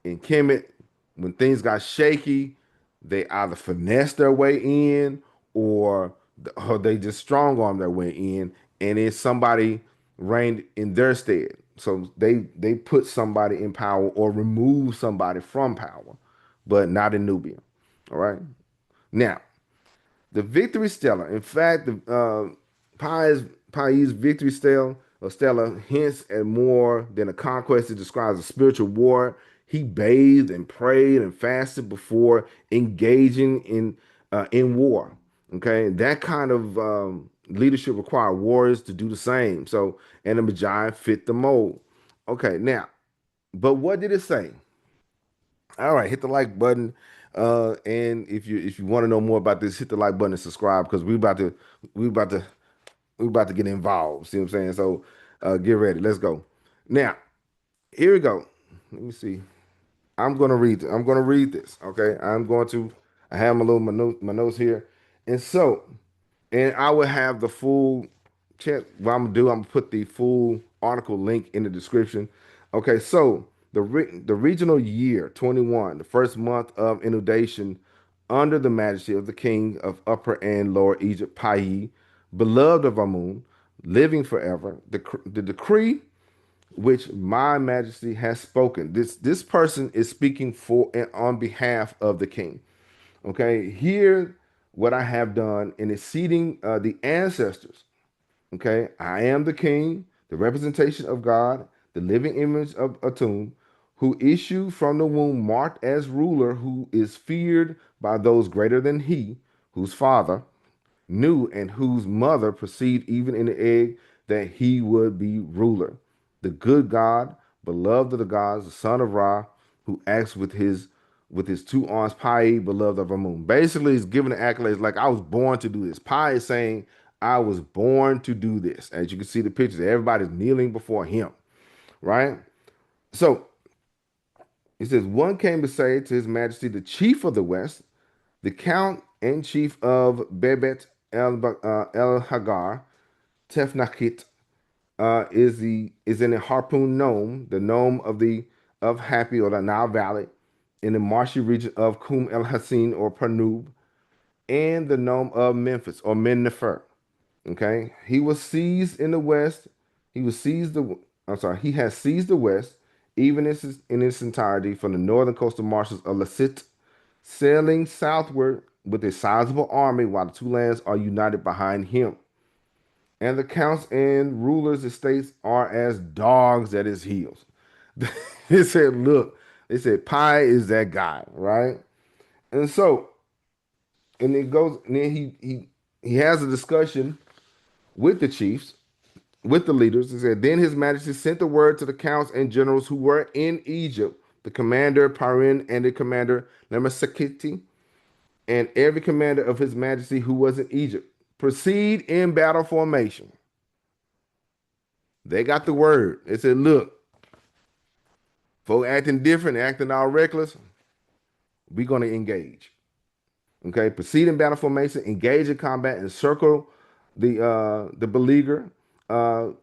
In Kemet, when things got shaky, they either finesse their way in or they just strong arm their way in, and it's somebody reigned in their stead. So they put somebody in power or remove somebody from power, but not in Nubia. All right. Now, the Victory Stela. In fact, the Piye's Victory Stela hints at more than a conquest. It describes a spiritual war. He bathed and prayed and fasted before engaging in war. Okay, that kind of leadership required warriors to do the same. So, and the Magi fit the mold. Okay, now, but what did it say? All right, hit the like button. And if you want to know more about this, hit the like button and subscribe because we about to we about to get involved. See what I'm saying? So get ready. Let's go. Now, here we go. Let me see. I'm gonna read this. Okay. I have my notes here. And so, and I will have the full check. What I'm gonna do, I'm gonna put the full article link in the description. Okay, so the regional year 21, the first month of inundation under the majesty of the king of Upper and Lower Egypt, Piye, beloved of Amun, living forever. The decree which my majesty has spoken. This person is speaking for and on behalf of the king. Okay, here what I have done in exceeding the ancestors. Okay, I am the king, the representation of God, the living image of Atum, who issued from the womb, marked as ruler, who is feared by those greater than he, whose father knew and whose mother perceived even in the egg that he would be ruler. The good God, beloved of the gods, the son of Ra, who acts with his two arms, Pi, beloved of Amun. Basically, he's giving the accolades like I was born to do this. Pi is saying, I was born to do this. As you can see the pictures, everybody's kneeling before him, right? So he says, one came to say to his majesty, the chief of the west, the count and chief of Bebet el Hagar, Tefnachit, is in the Harpoon Nome, the nome of Happy or the Nile Valley, in the marshy region of Kum el Hassin or Panub, and the nome of Memphis or Men Nefer. Okay, he was seized in the west. He was seized the. I'm sorry. He has seized the west, even in its entirety, from the northern coastal marshes of Lassit, sailing southward with a sizable army, while the two lands are united behind him. And the counts and rulers' estates are as dogs at his heels. They said, "Look," they said, "Pi is that guy, right?" And so, and it goes. And then he has a discussion with the chiefs, with the leaders. He said, then His Majesty sent the word to the counts and generals who were in Egypt, the commander Parin and the commander Lemesekiti, and every commander of His Majesty who was in Egypt. Proceed in battle formation. They got the word. They said, look, folk acting different, acting all reckless, we're going to engage. Okay, proceed in battle formation, engage in combat, encircle the beleaguer,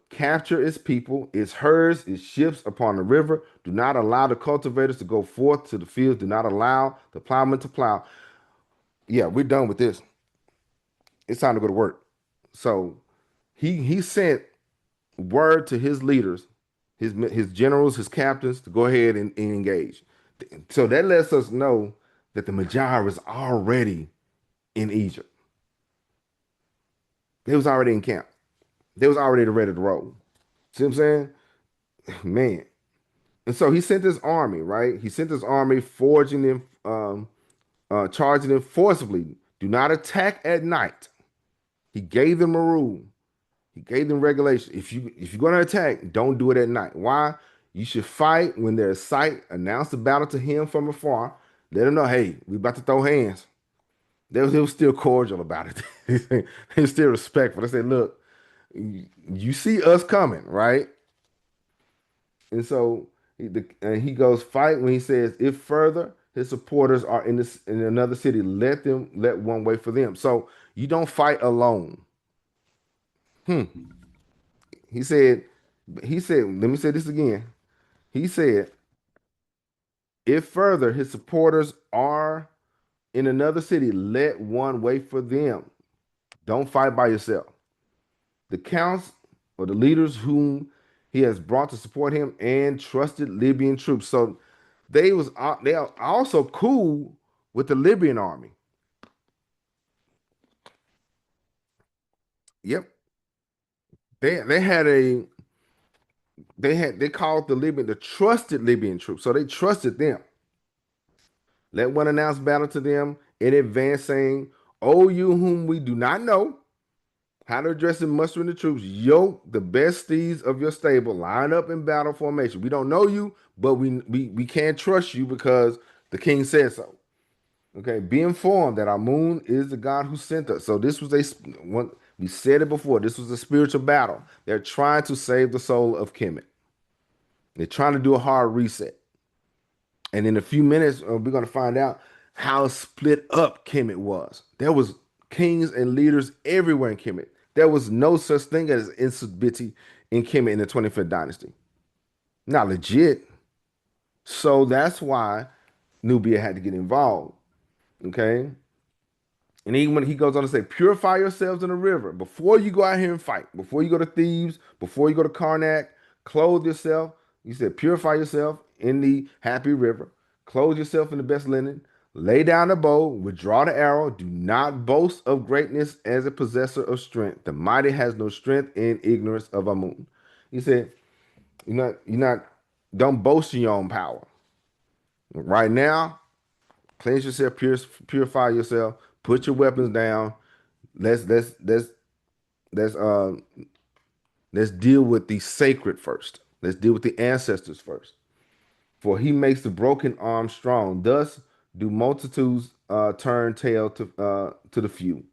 capture its people, its herds, its ships upon the river. Do not allow the cultivators to go forth to the fields. Do not allow the plowmen to plow. Yeah, we're done with this. It's time to go to work. So he sent word to his leaders, his generals, his captains to go ahead and engage. So that lets us know that the Magi was already in Egypt. They was already in camp. They was already ready to roll. See what I'm saying? Man. And so he sent his army, right? He sent his army forging them, charging them forcibly. Do not attack at night. He gave them a rule. He gave them regulation. If you're gonna attack, don't do it at night. Why? You should fight when there's sight. Announce the battle to him from afar. Let him know, hey, we about to throw hands. They was still cordial about it. They were still respectful. They said, look, you see us coming, right? And so and he goes fight when he says, if further his supporters are in another city, let one wait for them. So you don't fight alone. Hmm. He said, let me say this again. He said, If further his supporters are in another city, let one wait for them. Don't fight by yourself. The counts or the leaders whom he has brought to support him and trusted Libyan troops. So they are also cool with the Libyan army. Yep. They had a they called the trusted Libyan troops. So they trusted them. Let one announce battle to them in advance, saying, "O you whom we do not know, how to address and mustering the troops, yoke the best steeds of your stable, line up in battle formation. We don't know you, but we can't trust you because the king said so." Okay, be informed that Amun is the God who sent us. So this was one we said it before. This was a spiritual battle. They're trying to save the soul of Kemet. They're trying to do a hard reset. And in a few minutes, we're going to find out how split up Kemet was. There was kings and leaders everywhere in Kemet. There was no such thing as instability in Kemet in the 25th dynasty. Not legit. So that's why Nubia had to get involved. Okay. And even when he goes on to say, purify yourselves in the river before you go out here and fight, before you go to Thebes, before you go to Karnak, clothe yourself. He said, purify yourself in the happy river, clothe yourself in the best linen, lay down the bow, withdraw the arrow. Do not boast of greatness as a possessor of strength. The mighty has no strength in ignorance of Amun. He said, don't boast in your own power. Right now, cleanse yourself, purify yourself, put your weapons down. Let's let's let's let's uh let's deal with the sacred first. Let's deal with the ancestors first. For he makes the broken arm strong. Thus do multitudes turn tail to the few.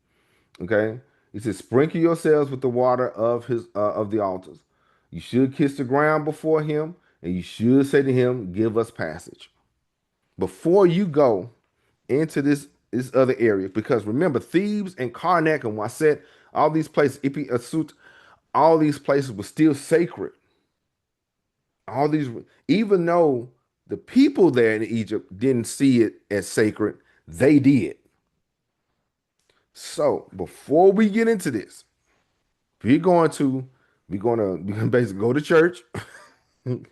Okay. He says, sprinkle yourselves with the water of the altars. You should kiss the ground before him, and you should say to him, give us passage. Before you go into this other area, because remember, Thebes and Karnak and Waset, all these places, Ipi Asut, all these places were still sacred. All these, even though the people there in Egypt didn't see it as sacred, they did. So before we get into this, we're gonna basically go to church. We're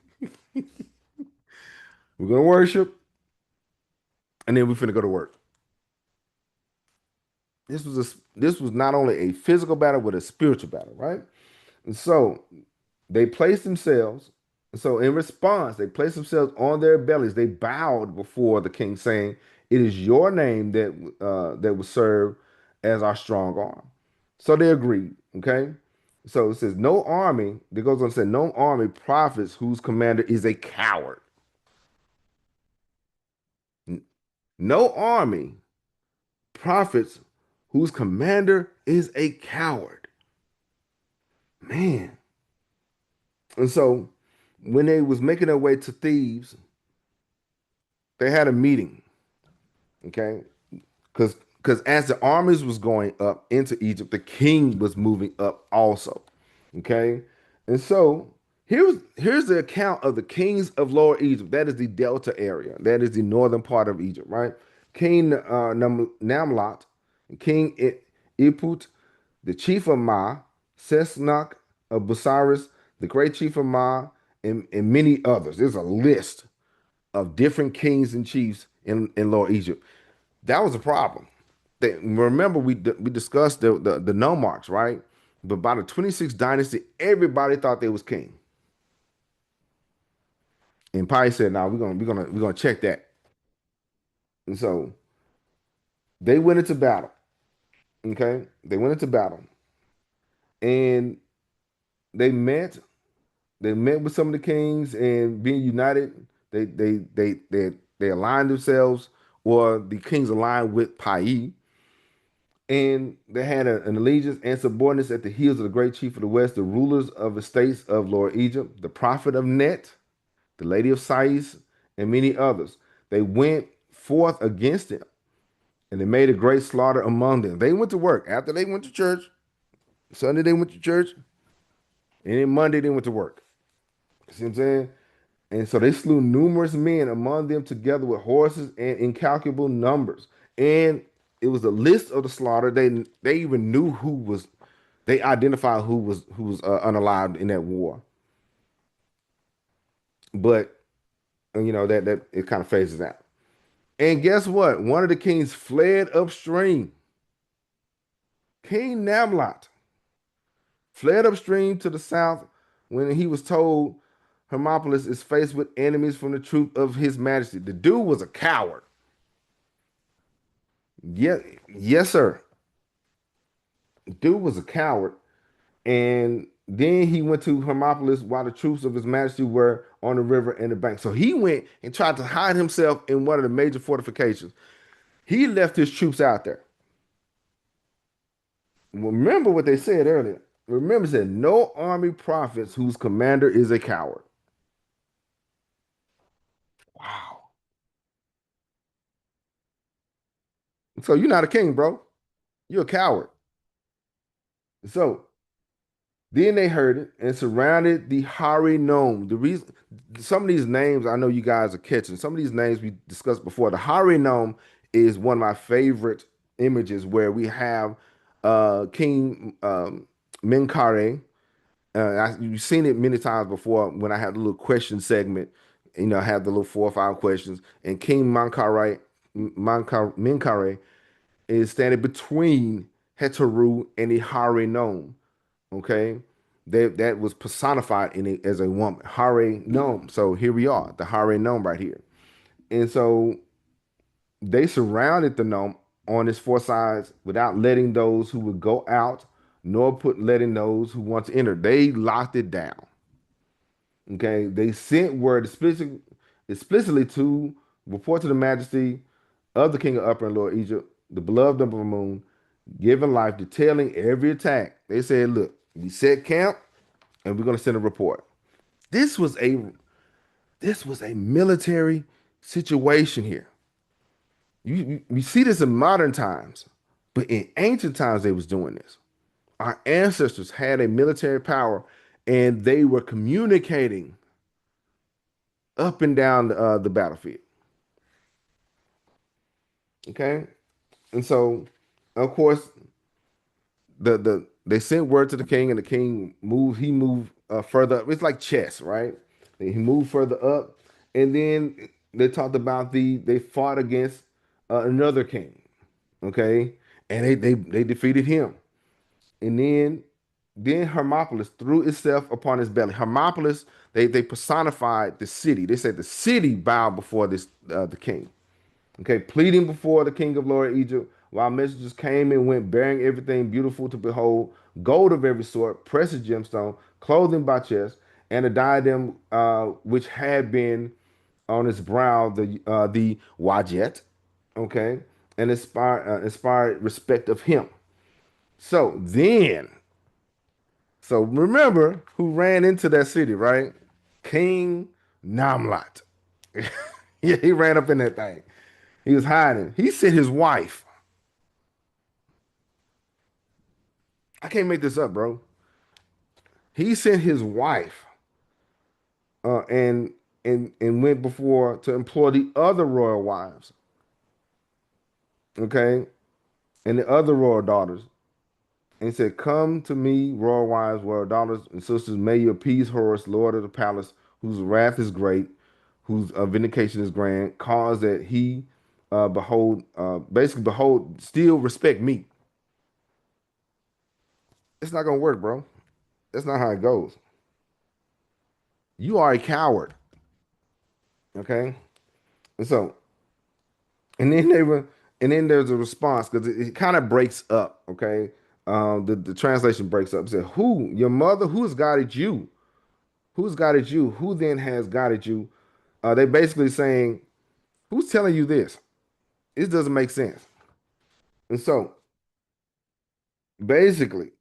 gonna worship, and then we're finna go to work. This was not only a physical battle, but a spiritual battle, right? And so they placed themselves. So in response, they placed themselves on their bellies. They bowed before the king, saying, "It is your name that will serve as our strong arm." So they agreed. Okay. So it says, "No army." It goes on to say, "No army profits whose commander is a coward." No army profits whose commander is a coward. Man. And so when they was making their way to Thebes, they had a meeting. Okay. Because as the armies was going up into Egypt, the king was moving up also. Okay. And so here's the account of the kings of Lower Egypt. That is the Delta area. That is the northern part of Egypt, right? King Namlat, King Iput, the chief of Ma, Sesnak of Busaris, the great chief of Ma, and many others. There's a list of different kings and chiefs in Lower Egypt. That was a problem. Remember, we discussed the nomarchs, right? But by the 26th dynasty, everybody thought they was king. And Piye said, "Now we're gonna check that." And so they went into battle. Okay, they went into battle, and they met. They met with some of the kings, and being united, they aligned themselves, or the kings aligned with Piye, and they had an allegiance and subordinates at the heels of the great chief of the west, the rulers of the states of Lower Egypt, the prophet of Net, the lady of Sais, and many others. They went forth against him, and they made a great slaughter among them. They went to work after they went to church. Sunday they went to church, and then Monday they went to work. See what I'm saying? And so they slew numerous men, among them together with horses and incalculable numbers. And it was a list of the slaughter. They even knew who was. They identified who was unalived in that war. But that it kind of phases out. And guess what? One of the kings fled upstream. King Namlot fled upstream to the south when he was told Hermopolis is faced with enemies from the troop of His Majesty. The dude was a coward. Yeah, yes, sir. Dude was a coward. And then he went to Hermopolis while the troops of His Majesty were on the river and the bank. So he went and tried to hide himself in one of the major fortifications. He left his troops out there. Remember what they said earlier. Remember, it said no army profits whose commander is a coward. Wow. So you're not a king, bro. You're a coward. So then they heard it and surrounded the Hari Nome. The reason some of these names I know you guys are catching. Some of these names we discussed before. The Hari Nome is one of my favorite images where we have King Menkare. You've seen it many times before when I had the little question segment. I had the little 4 or 5 questions, and King Menkare is standing between Heteru and the Hari Nome. Okay, that was personified in it as a woman, Hari Nome. So here we are, the Hari Nome right here, and so they surrounded the Nome on its 4 sides without letting those who would go out, nor letting those who want to enter. They locked it down. Okay, they sent word explicitly to report to the Majesty of the King of Upper and Lower Egypt, the beloved of Amun, giving life, detailing every attack. They said, "Look, we set camp, and we're going to send a report." This was a this was a military situation here. You see this in modern times, but in ancient times they was doing this. Our ancestors had a military power, and they were communicating up and down the battlefield. Okay, and so of course they sent word to the king, and the king moved. He moved further up. It's like chess, right? He moved further up, and then they talked about they fought against another king. Okay, and they defeated him, and then Hermopolis threw itself upon his belly. Hermopolis, they personified the city. They said the city bowed before this the king. Okay, pleading before the king of Lower Egypt, while messengers came and went, bearing everything beautiful to behold, gold of every sort, precious gemstone, clothing by chest, and a diadem which had been on his brow, the wajet, okay, and inspired respect of him. So then, so remember who ran into that city, right? King Namlat. Yeah, he ran up in that thing. He was hiding. He sent his wife. I can't make this up, bro. He sent his wife and and went before to implore the other royal wives, okay, and the other royal daughters, and he said, "Come to me, royal wives, royal daughters and sisters. May you appease Horus, Lord of the palace, whose wrath is great, whose vindication is grand. Cause that he behold, still respect me." It's not gonna work, bro. That's not how it goes. You are a coward. Okay. And so, and then they were, and then there's a response because it kind of breaks up. Okay. The translation breaks up. It said, "Who, your mother, who has guided you? Who's guided you? Who then has guided you?" They basically saying, "Who's telling you this? This doesn't make sense." And so basically,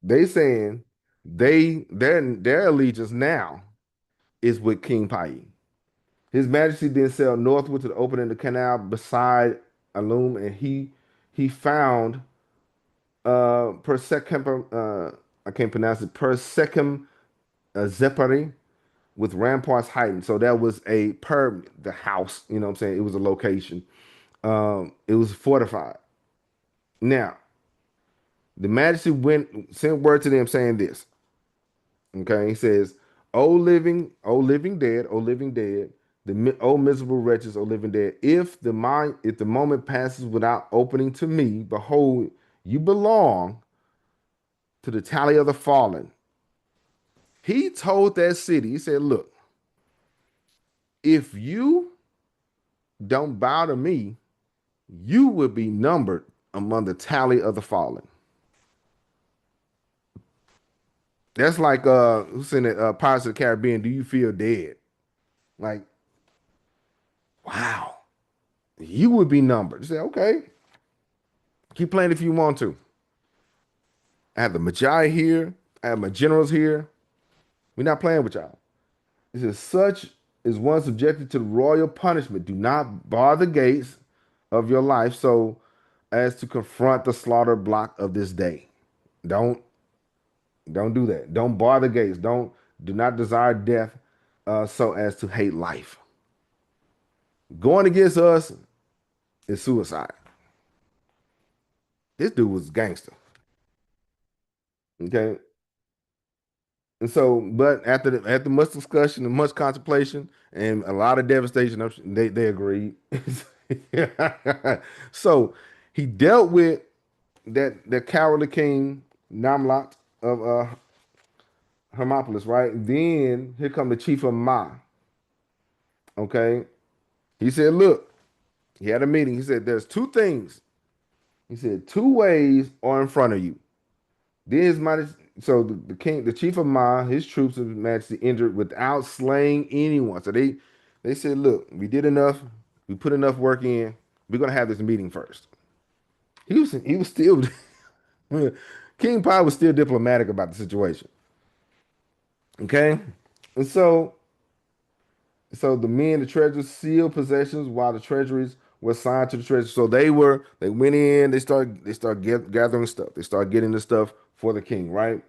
they saying their allegiance now is with King Piye. His Majesty then sailed northward to the opening of the canal beside Alum, and he found per second I can't pronounce it, per second Zepari, with ramparts heightened. So that was the house, you know what I'm saying? It was a location. It was fortified. Now, the majesty sent word to them saying this. Okay, he says, O living dead, O living dead, O miserable wretches, O living dead, if the moment passes without opening to me, behold, you belong to the tally of the fallen. He told that city, he said, look, if you don't bow to me, you will be numbered among the tally of the fallen. That's like who's in it? Pirates of the Caribbean. Do you feel dead? Like, wow, you would be numbered. You say, okay, keep playing if you want to. I have the Magi here. I have my generals here. We're not playing with y'all. It says, such is one subjected to the royal punishment. Do not bar the gates of your life so as to confront the slaughter block of this day. Don't don't do that. Don't bar the gates. Do not desire death so as to hate life. Going against us is suicide. This dude was gangster. Okay. And so, but after much discussion and much contemplation and a lot of devastation, they agreed. So he dealt with that cowardly king Namlot of Hermopolis, right? Then here come the chief of Ma. Okay, he said, "Look, he had a meeting. He said, there's two things. He said, two ways are in front of you. Then his mighty, so the king, the chief of Ma, his troops of majesty entered without slaying anyone. So they said, look, we did enough. We put enough work in. We're gonna have this meeting first. He was still King Piye was still diplomatic about the situation. Okay, and so the men, the treasurers, sealed possessions while the treasuries were assigned to the treasury. So they went in, they start gathering stuff. They start getting the stuff for the king, right?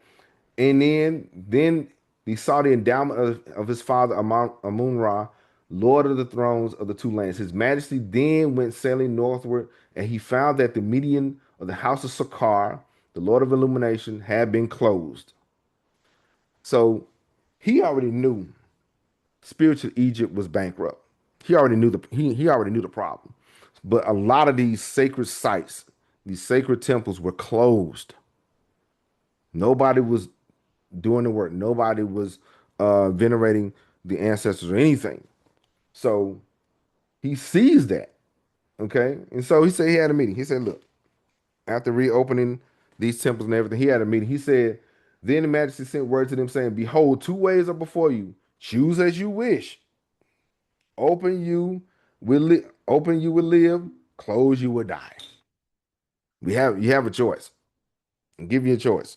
And then he saw the endowment of his father Amun Ra, Lord of the thrones of the two lands. His Majesty then went sailing northward, and he found that the median of the house of Sakar, the Lord of Illumination, had been closed. So he already knew spiritual Egypt was bankrupt. He already knew the problem. But a lot of these sacred sites, these sacred temples were closed. Nobody was doing the work. Nobody was venerating the ancestors or anything. So he sees that. Okay. And so he said he had a meeting. He said, look, after reopening these temples and everything, he had a meeting. He said, then the majesty sent word to them saying, behold, two ways are before you. Choose as you wish. Open you will live, close you will die. You have a choice. I'll give you a choice.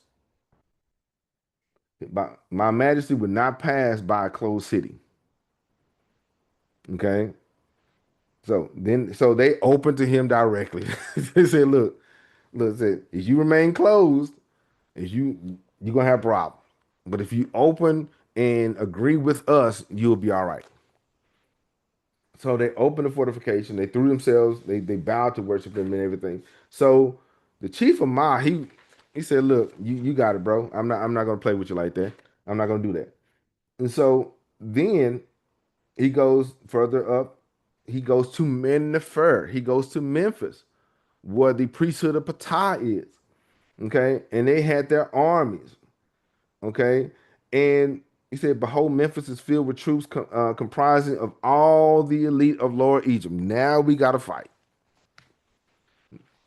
My majesty would not pass by a closed city. Okay. So they opened to him directly. They said, look, said, if you remain closed, if you're gonna have problems. But if you open and agree with us, you'll be all right. So they opened the fortification. They threw themselves. They bowed to worship him and everything. So the chief of Ma, he said, "Look, you got it, bro. I'm not gonna play with you like that. I'm not gonna do that." And so then he goes further up. He goes to Mennefer. He goes to Memphis, where the priesthood of Ptah is. Okay, and they had their armies. Okay, and he said, "Behold, Memphis is filled with troops comprising of all the elite of Lower Egypt. Now we got to fight.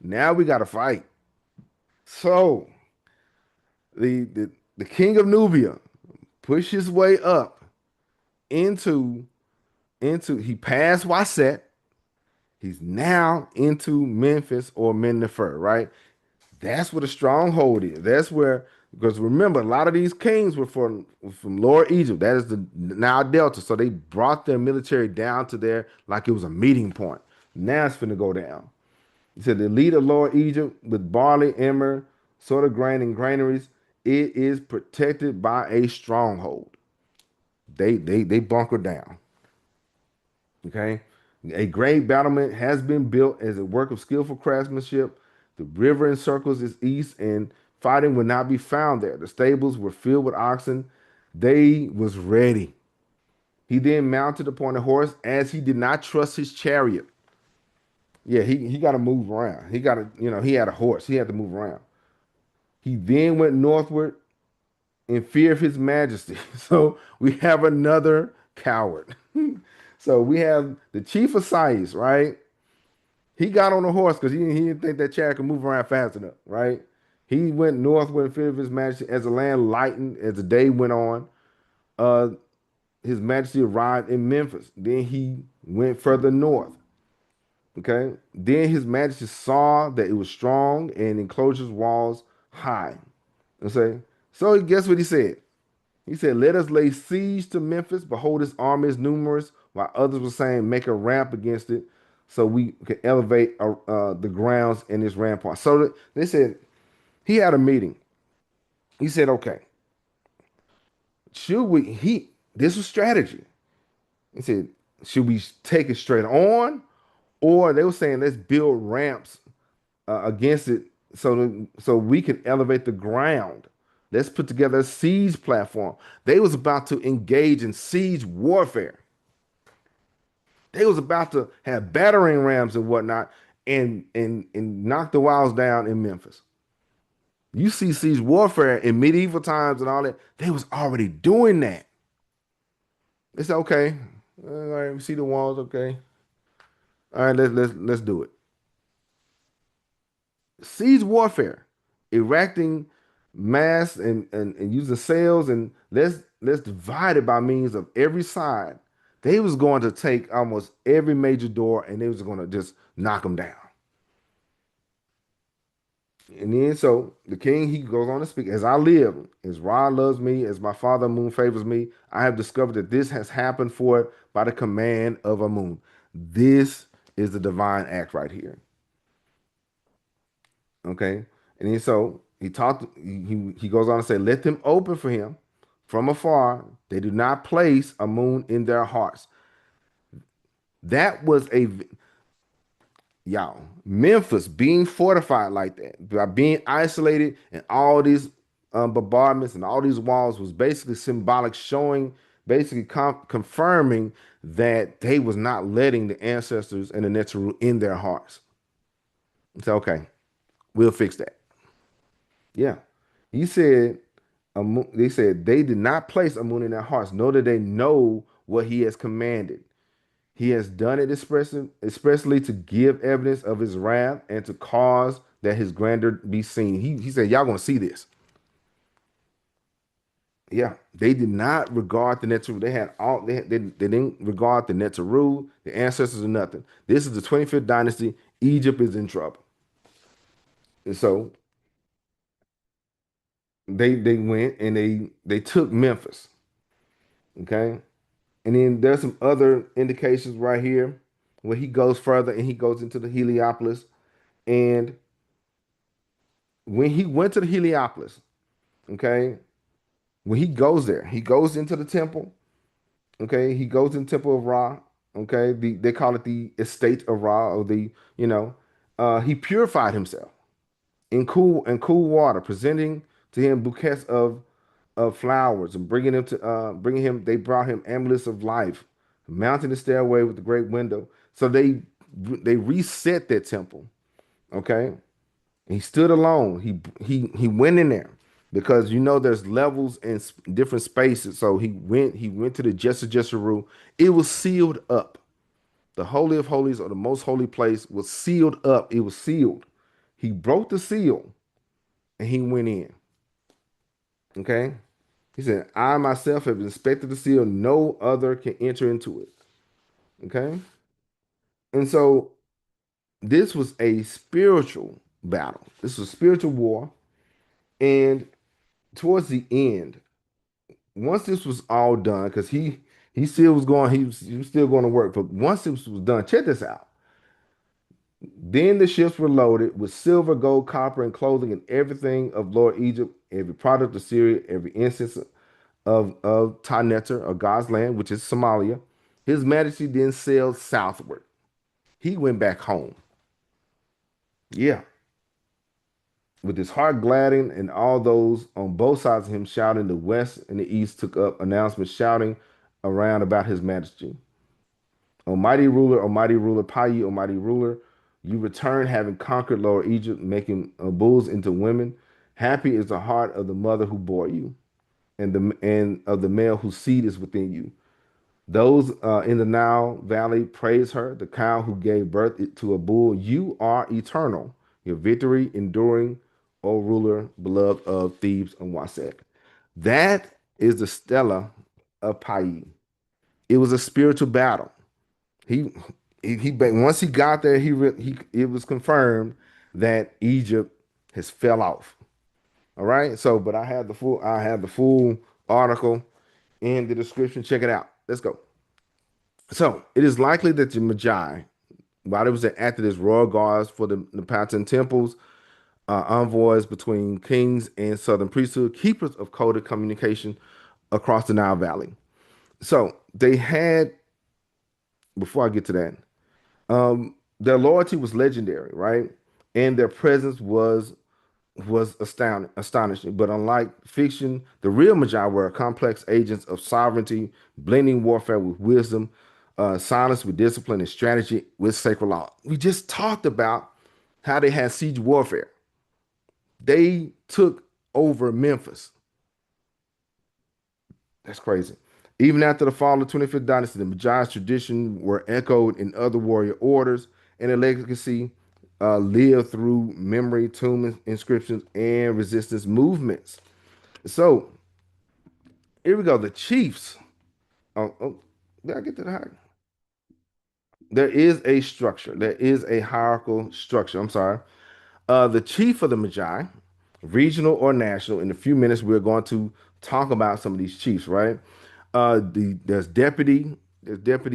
Now we got to fight." So the king of Nubia pushed his way up into he passed Waset. He's now into Memphis or Mennefer, right? That's where the stronghold is. That's where, because remember, a lot of these kings were from Lower Egypt. That is the now Delta. So they brought their military down to there like it was a meeting point. Now it's finna go down. He said the lead of Lower Egypt with barley, emmer, sort of grain and granaries, it is protected by a stronghold. They bunker down. Okay. A great battlement has been built as a work of skillful craftsmanship. The river encircles its east, and fighting would not be found there. The stables were filled with oxen. They was ready. He then mounted upon a horse, as he did not trust his chariot. Yeah, he got to move around. He got to, he had a horse. He had to move around. He then went northward in fear of his majesty. So we have another coward. So we have the chief of Sais, right? He got on a horse because he didn't think that chariot could move around fast enough, right? He went northward in fear of his majesty. As the land lightened, as the day went on, uh, his majesty arrived in Memphis. Then he went further north. Okay. Then his majesty saw that it was strong and enclosures walls high. Okay. So guess what he said? He said, "Let us lay siege to Memphis. Behold, his army is numerous." While others were saying, "Make a ramp against it, so we can elevate the grounds in this rampart." So they said he had a meeting. He said, "Okay, should we?" This was strategy. He said, "Should we take it straight on, or they were saying let's build ramps against it so we can elevate the ground. Let's put together a siege platform." They was about to engage in siege warfare. They was about to have battering rams and whatnot and knock the walls down in Memphis. You see siege warfare in medieval times and all that. They was already doing that. They said, "Okay, all right, we see the walls. Okay, all right, let's do it." Siege warfare, erecting mass and using sails, and let's divide it by means of every side. They was going to take almost every major door, and they was going to just knock them down. And then so the king, he goes on to speak, "As I live, as Ra loves me, as my father Amun favors me, I have discovered that this has happened for it by the command of Amun." This is the divine act right here. Okay. And then so he talked, he goes on to say, "Let them open for him from afar. They do not place Amun in their hearts." That was y'all, Memphis being fortified like that, by being isolated, and all these bombardments and all these walls was basically symbolic, showing, basically confirming that they was not letting the ancestors and the Netzeru in their hearts. So okay, we'll fix that. Yeah. He said, they said they did not place Amun in their hearts, nor did they know what he has commanded. He has done it expressly to give evidence of his wrath and to cause that his grandeur be seen. He said, "Y'all gonna see this." Yeah, they did not regard the Netzeru. They had all they didn't regard the Netzeru, the ancestors, or nothing. This is the 25th dynasty. Egypt is in trouble. And so they went and they took Memphis. Okay. And then there's some other indications right here where he goes further and he goes into the Heliopolis. And when he went to the Heliopolis, okay, when he goes there, he goes into the temple. Okay, he goes in the temple of Ra. Okay, they call it the estate of Ra, or he purified himself in cool water, presenting to him bouquets of flowers and bringing him. They brought him amulets of life, mounting the stairway with the great window. So they reset that temple. Okay, he stood alone. He went in there because there's levels and different spaces. So he went to the Jesaru. It was sealed up. The holy of holies, or the most holy place, was sealed up. It was sealed. He broke the seal and he went in. Okay. He said, "I myself have inspected the seal. No other can enter into it." Okay. And so this was a spiritual battle. This was a spiritual war. And towards the end, once this was all done, because he still was going, he was still going to work. But once this was done, check this out. Then the ships were loaded with silver, gold, copper, and clothing, and everything of Lord Egypt, every product of Syria, every instance of Taneter, or God's land, which is Somalia. His Majesty then sailed southward. He went back home. Yeah, with his heart gladdened, and all those on both sides of him shouting, the west and the east took up announcements shouting around about his majesty. Almighty ruler, Piye, almighty ruler, you return having conquered Lower Egypt, making bulls into women. Happy is the heart of the mother who bore you, and of the male whose seed is within you. Those in the Nile Valley praise her, the cow who gave birth to a bull. You are eternal, your victory enduring, O ruler, beloved of Thebes and Wasek. That is the Stela of Piye. It was a spiritual battle. He once he got there, he it was confirmed that Egypt has fell off. All right. So, but I have the full article in the description. Check it out. Let's go. So it is likely that the Magi, while it was acted as royal guards for the Napatan temples, envoys between kings and southern priesthood, keepers of coded communication across the Nile Valley. So they had, before I get to that, their loyalty was legendary, right? And their presence was astonishing. But unlike fiction, the real Magi were complex agents of sovereignty, blending warfare with wisdom, silence with discipline, and strategy with sacred law. We just talked about how they had siege warfare. They took over Memphis. That's crazy. Even after the fall of the 25th dynasty, the Magi's tradition were echoed in other warrior orders, and their legacy lived through memory, tomb inscriptions, and resistance movements. So here we go. The chiefs. Did I get to the hierarchy? There is a structure. There is a hierarchical structure. I'm sorry. The chief of the Magi, regional or national. In a few minutes, we're going to talk about some of these chiefs, right? There's deputy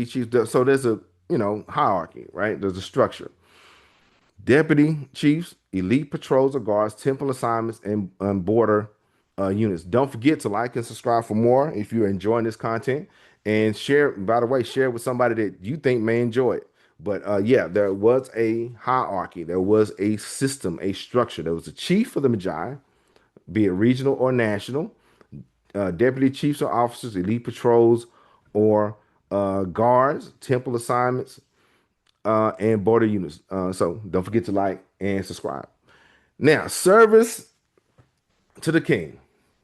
chiefs. So there's a hierarchy, right? There's a structure. Deputy chiefs, elite patrols or guards, temple assignments, and border units. Don't forget to like and subscribe for more if you're enjoying this content. And share, by the way, share with somebody that you think may enjoy it. But yeah, there was a hierarchy, there was a system, a structure. There was a chief of the Magi, be it regional or national, deputy chiefs or officers, elite patrols or guards, temple assignments, and border units. So don't forget to like and subscribe. Now, service to the king.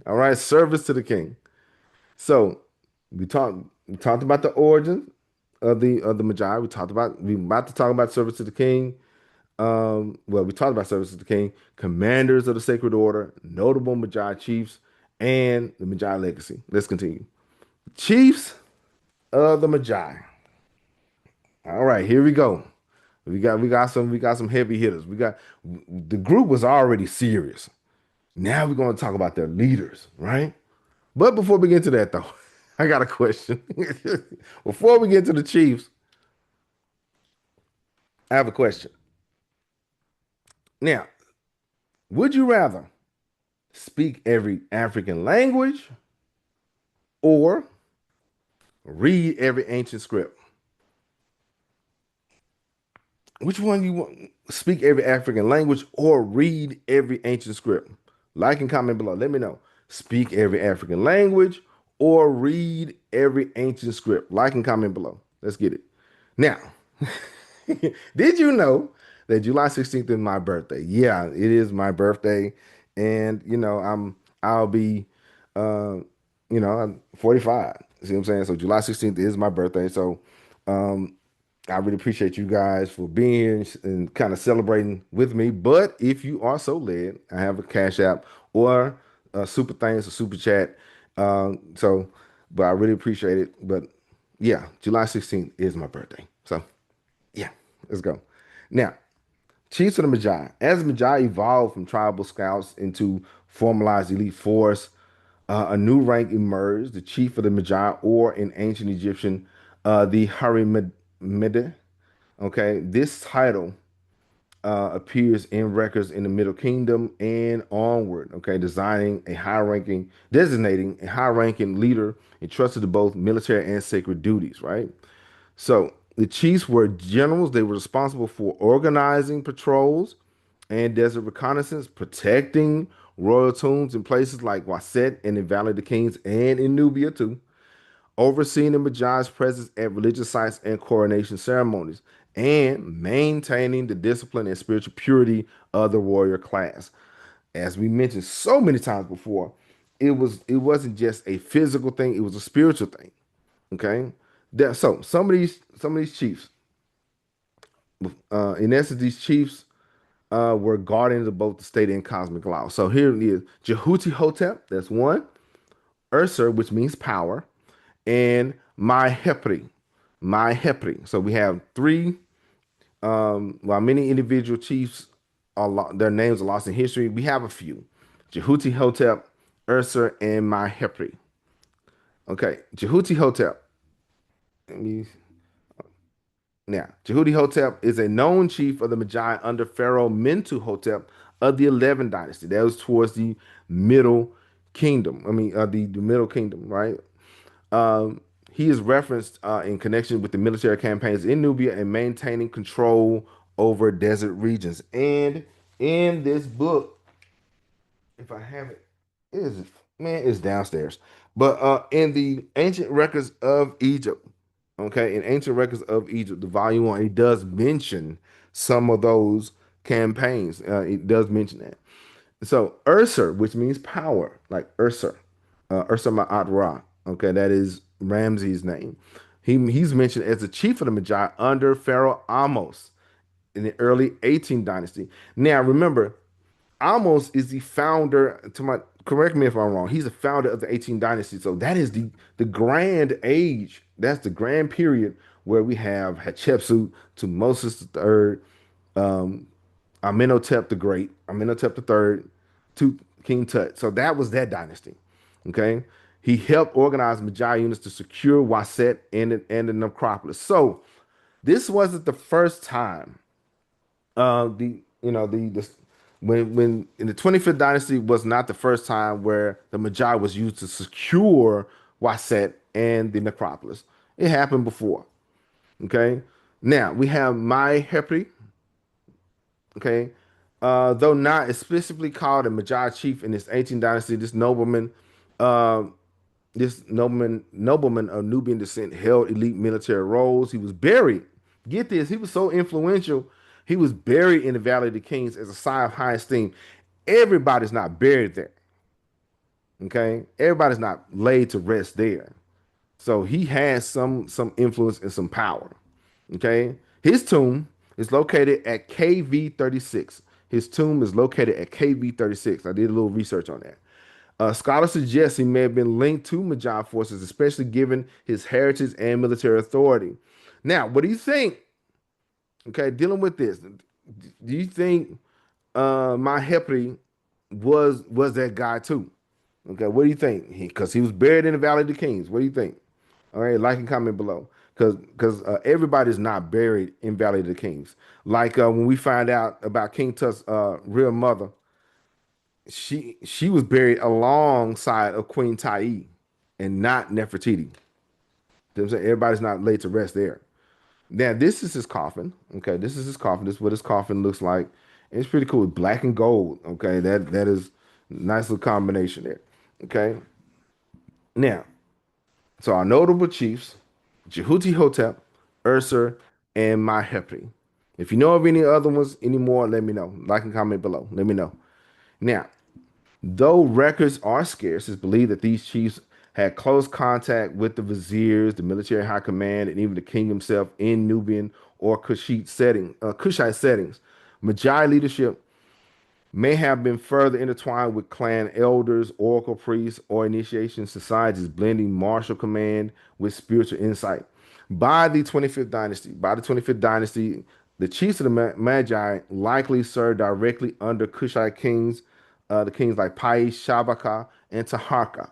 All right, service to the king. So we talked about the origin of the Magi. We about to talk about service to the king. Well, we talked about service to the king, commanders of the sacred order, notable Magi chiefs, and the Magi legacy. Let's continue. Chiefs of the Magi. All right, here we go. We got some heavy hitters. The group was already serious. Now we're going to talk about their leaders, right? But before we get to that though, I got a question. Before we get to the Chiefs, I have a question. Now, would you rather speak every African language or read every ancient script? Which one you want? Speak every African language or read every ancient script? Like and comment below. Let me know. Speak every African language or read every ancient script. Like and comment below. Let's get it. Now, did you know that July 16th is my birthday? Yeah, it is my birthday. And I'll be I'm 45. See what I'm saying? So July 16th is my birthday. So um I really appreciate you guys for being here and kind of celebrating with me. But if you are so led, I have a Cash App or a super thanks, a super chat. So, but I really appreciate it. But yeah, July 16th is my birthday. So yeah, let's go. Now, Chiefs of the Magi. As Magi evolved from tribal scouts into formalized elite force, a new rank emerged, the Chief of the Magi, or in ancient Egyptian, the Harimede. Okay, this title appears in records in the Middle Kingdom and onward. Okay, designating a high-ranking leader entrusted to both military and sacred duties. Right. So the chiefs were generals. They were responsible for organizing patrols and desert reconnaissance, protecting royal tombs in places like Waset and in Valley of the Kings and in Nubia too, overseeing the Magi's presence at religious sites and coronation ceremonies, and maintaining the discipline and spiritual purity of the warrior class. As we mentioned so many times before, it wasn't just a physical thing; it was a spiritual thing. Okay, so some of these chiefs, in essence, these chiefs were guardians of both the state and cosmic law. So here it is: Jehuti Hotep, that's one; Ursur, which means power; and my Hepri. So we have three. While many individual chiefs their names are lost in history, we have a few: Jehuti Hotep, Ursur, and my Hepri. Okay, Jehuti Hotep. Let me Now, Jehuti Hotep is a known chief of the Magi under Pharaoh Mentu Hotep of the 11th dynasty. That was towards the Middle Kingdom. The Middle Kingdom, right? Um, he is referenced in connection with the military campaigns in Nubia and maintaining control over desert regions. And in this book, if I have it, it is man, it's downstairs. But in the ancient records of Egypt, okay, in ancient records of Egypt, the volume one, it does mention some of those campaigns. It does mention that. So Ursur, which means power, like Ursur, Ursur Ma'at Ra. Okay, that is Ramses' name. He's mentioned as the chief of the Magi under Pharaoh Amos in the early 18th dynasty. Now remember, Amos is the founder. Correct me if I'm wrong. He's the founder of the 18th dynasty. So that is the grand age. That's the grand period where we have Hatshepsut, Tutmosis III, um, Amenhotep the Great, Amenhotep the Third, to King Tut. So that was that dynasty. Okay. He helped organize Magi units to secure Waset and the necropolis. So this wasn't the first time the you know the when in the 25th dynasty was not the first time where the Magi was used to secure Waset and the necropolis. It happened before. Okay. Now we have my Hepri. Okay. Though not explicitly called a Magi chief in this 18th dynasty, uh, this nobleman of Nubian descent held elite military roles. He was buried. Get this, he was so influential. He was buried in the Valley of the Kings as a sign of high esteem. Everybody's not buried there. Okay, everybody's not laid to rest there. So he has some influence and some power. Okay, his tomb is located at KV 36. His tomb is located at KV 36. I did a little research on that. Scholars suggest he may have been linked to Magi forces, especially given his heritage and military authority. Now, what do you think? Okay, dealing with this, do you think my Hepri was that guy too? Okay, what do you think? Because he was buried in the Valley of the Kings. What do you think? All right, like and comment below. Because everybody's not buried in Valley of the Kings. Like when we find out about King Tut's real mother, she was buried alongside of Queen Tai and not Nefertiti. You know what I'm saying? Everybody's not laid to rest there. Now, this is his coffin. Okay, this is his coffin. This is what his coffin looks like. It's pretty cool. Black and gold. Okay, that is nice little combination there. Okay. Now, so our notable chiefs, Jehuti Hotep, Ursur, and Mahepri. If you know of any other ones anymore, let me know. Like and comment below. Let me know. Now, though records are scarce, it's believed that these chiefs had close contact with the viziers, the military high command, and even the king himself in Nubian or Kushite settings. Magi leadership may have been further intertwined with clan elders, oracle priests, or initiation societies, blending martial command with spiritual insight. By the 25th dynasty, the chiefs of the Magi likely served directly under Kushite kings, the kings like Piye, Shabaka, and Taharka,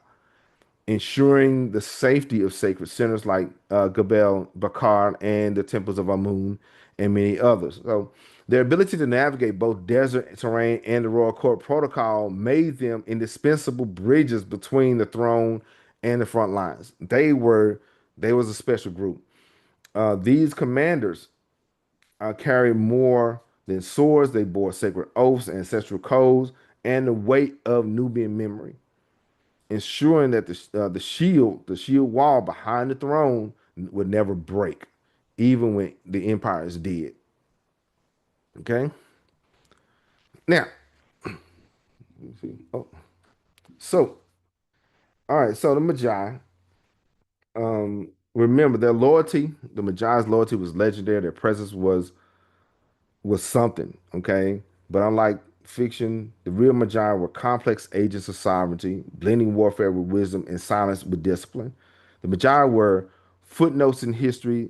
ensuring the safety of sacred centers like Gebel Bakar and the temples of Amun, and many others. So their ability to navigate both desert terrain and the royal court protocol made them indispensable bridges between the throne and the front lines. They was a special group. These commanders carried more than swords. They bore sacred oaths, ancestral codes, and the weight of Nubian memory, ensuring that the shield wall behind the throne would never break, even when the empires did. Okay. Now, let me see. Oh, so all right. So the Magi, remember their loyalty. The Magi's loyalty was legendary. Their presence was something. Okay, but unlike fiction, the real Magi were complex agents of sovereignty, blending warfare with wisdom and silence with discipline. The Magi were footnotes in history,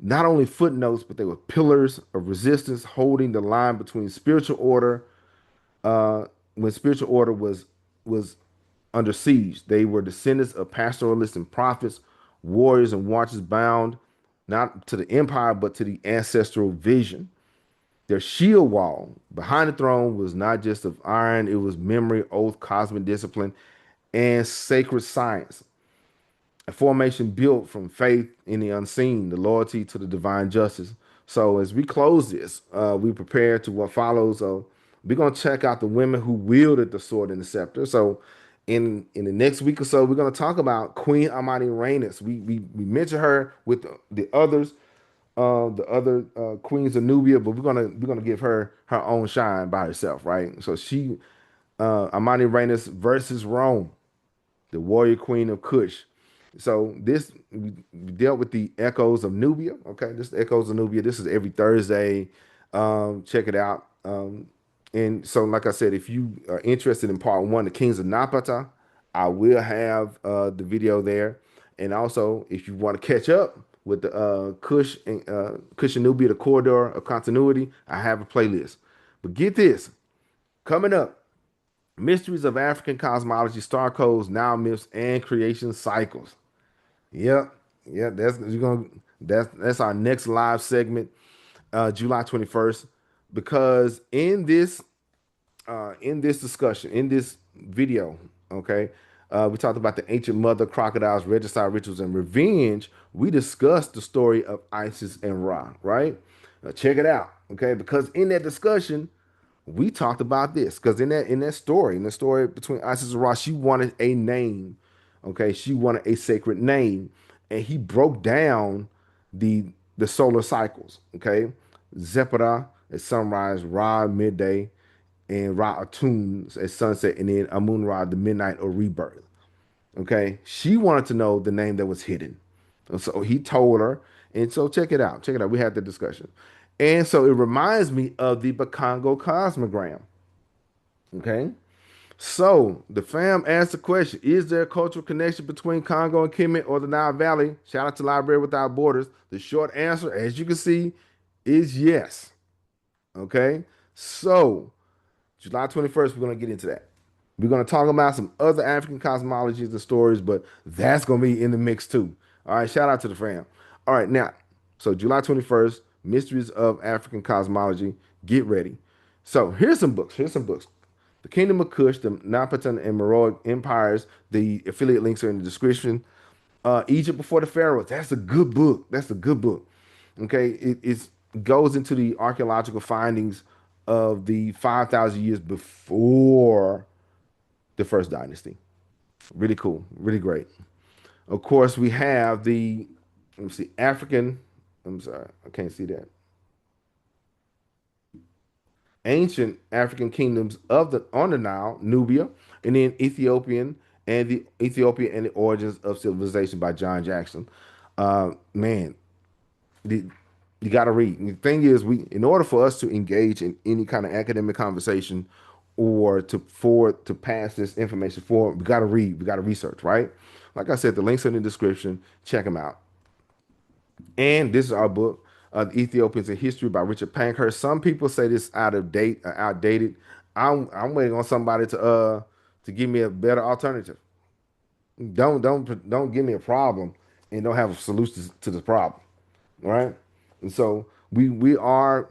not only footnotes, but they were pillars of resistance, holding the line between spiritual order uh, when spiritual order was under siege. They were descendants of pastoralists and prophets, warriors and watchers bound not to the empire but to the ancestral vision. Their shield wall behind the throne was not just of iron, it was memory, oath, cosmic discipline, and sacred science. A formation built from faith in the unseen, the loyalty to the divine justice. So as we close this, we prepare to what follows. We're gonna check out the women who wielded the sword and the scepter. So in the next week or so, we're gonna talk about Queen Amani Rhaenys. We mentioned her with the other queens of Nubia, but we're gonna give her own shine by herself, right? So Amani Rhaenys versus Rome, the warrior queen of Kush. So this we dealt with the echoes of Nubia. Okay, this is the echoes of Nubia. This is every Thursday. Check it out. And so, like I said, if you are interested in part one, the Kings of Napata, I will have the video there. And also, if you want to catch up with the Kush and Nubia, the corridor of continuity, I have a playlist. But get this coming up. Mysteries of African cosmology, star codes, now myths, and creation cycles. Yep, yep. That's our next live segment, July 21st. Because in this discussion, in this video, okay, we talked about the ancient mother, crocodiles, regicide rituals, and revenge. We discussed the story of Isis and Ra, right? Check it out, okay? Because in that discussion, we talked about this because in the story between Isis and Ra, she wanted a name. Okay, she wanted a sacred name, and he broke down the solar cycles. Okay, Zephyra at sunrise, Ra at midday, and Ra Atum at sunset, and then Amun Ra the midnight or rebirth. Okay, she wanted to know the name that was hidden, and so he told her. And so check it out. Check it out. We had the discussion. And so it reminds me of the Bakongo cosmogram. Okay. So the fam asked the question: is there a cultural connection between Congo and Kemet or the Nile Valley? Shout out to Library Without Borders. The short answer, as you can see, is yes. Okay. So July 21st, we're gonna get into that. We're gonna talk about some other African cosmologies and stories, but that's gonna be in the mix too. All right, shout out to the fam. All right, now, so July 21st, Mysteries of African Cosmology. Get ready. So here's some books. Here's some books. The Kingdom of Kush, the Napatan and Meroic Empires. The affiliate links are in the description. Egypt Before the Pharaohs. That's a good book. That's a good book. Okay, it goes into the archaeological findings of the 5,000 years before the first dynasty. Really cool, really great. Of course, we have the let me see African. I'm sorry, I can't see that. Ancient African kingdoms of the on the Nile, Nubia, and then Ethiopia and the origins of civilization by John Jackson. Man, the, you got to read. And the thing is, we in order for us to engage in any kind of academic conversation or to pass this information forward, we got to read. We got to research, right? Like I said, the links are in the description. Check them out. And this is our book, The Ethiopians in History by Richard Pankhurst. Some people say this out of date, outdated. I'm waiting on somebody to give me a better alternative. Don't give me a problem and don't have a solution to the problem, right? And so we are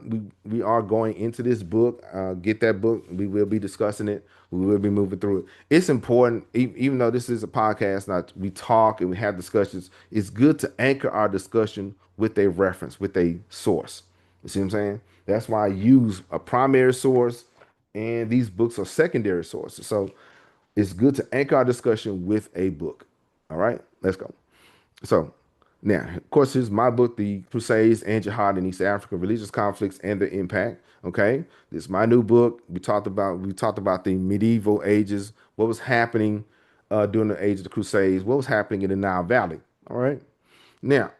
going into this book. Get that book. We will be discussing it. We will be moving through it. It's important, even though this is a podcast. Not we talk and we have discussions. It's good to anchor our discussion with a reference, with a source. You see what I'm saying? That's why I use a primary source, and these books are secondary sources. So it's good to anchor our discussion with a book. All right, let's go. So now, of course, here's my book, The Crusades and Jihad in East Africa, Religious Conflicts and Their Impact. Okay. This is my new book. We talked about the medieval ages, what was happening during the age of the Crusades, what was happening in the Nile Valley. All right. Now,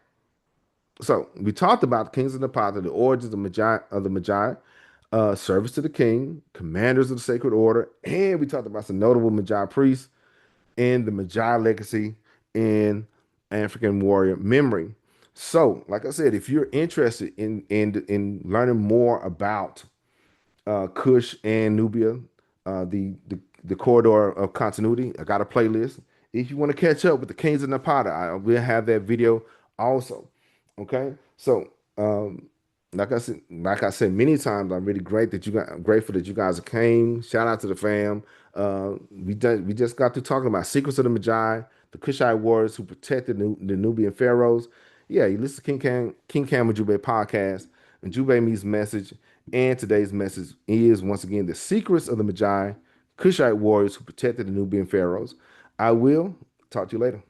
so we talked about the kings of Napata, the origins of the Magi, service to the king, commanders of the sacred order, and we talked about some notable Magi priests and the Magi legacy in African warrior memory. So, like I said, if you're interested in learning more about Kush and Nubia, the corridor of continuity, I got a playlist. If you want to catch up with the Kings of Napata, I will have that video also. Okay, so like I said many times, I'm really grateful that you guys came. Shout out to the fam. We just got to talking about secrets of the Magi, the Kushite warriors who protected the Nubian Pharaohs. Yeah, you listen to King Cam Ujumbe Podcast, and Jube me's message. And today's message is once again the secrets of the Magi, Kushite warriors who protected the Nubian Pharaohs. I will talk to you later.